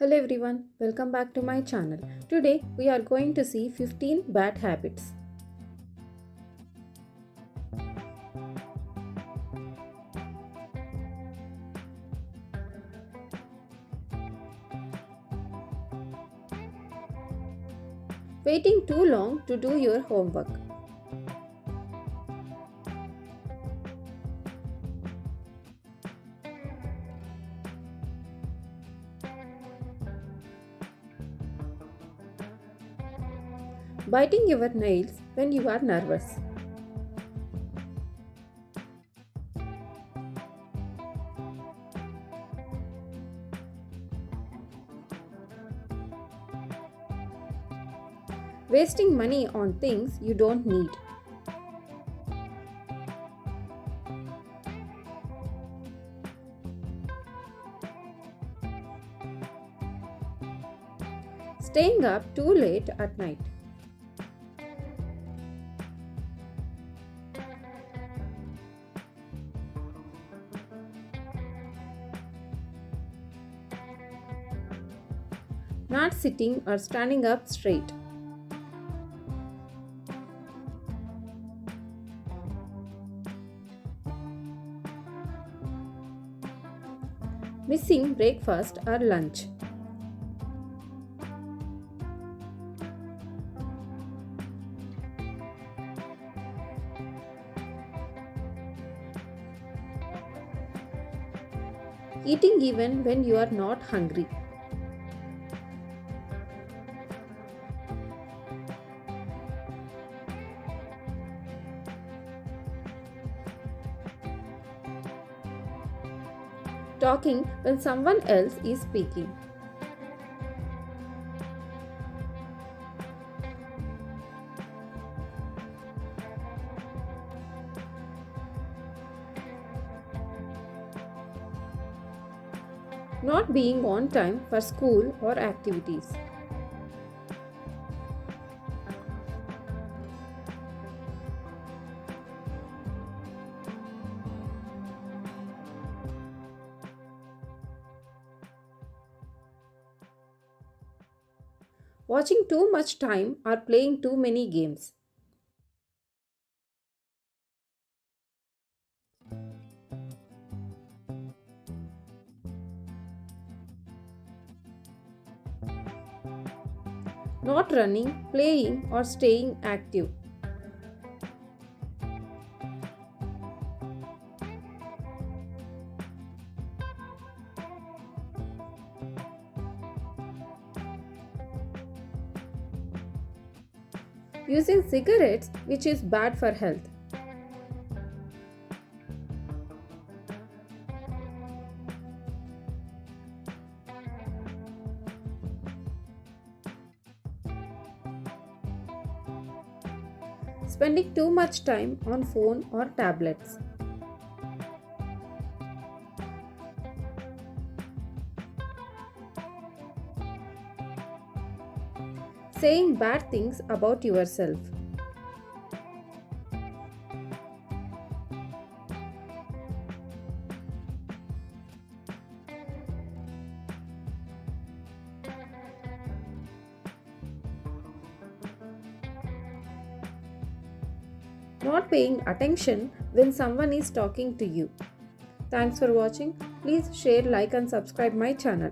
Hello everyone, welcome back to my channel. Today we are going to see 15 bad habits. Waiting too long to do your homework. Biting your nails when you are nervous. Wasting money on things you don't need. Staying up too late at night. Not sitting or standing up straight. Missing breakfast or lunch. Eating even when you are not hungry. Talking when someone else is speaking. Not being on time for school or activities. Watching too much time or playing too many games. Not running, playing, or staying active. Using cigarettes, which is bad for health. Spending too much time on phone or tablets. Saying bad things about yourself. Not paying attention when someone is talking to you. Thanks for watching. Please share, like and subscribe my channel.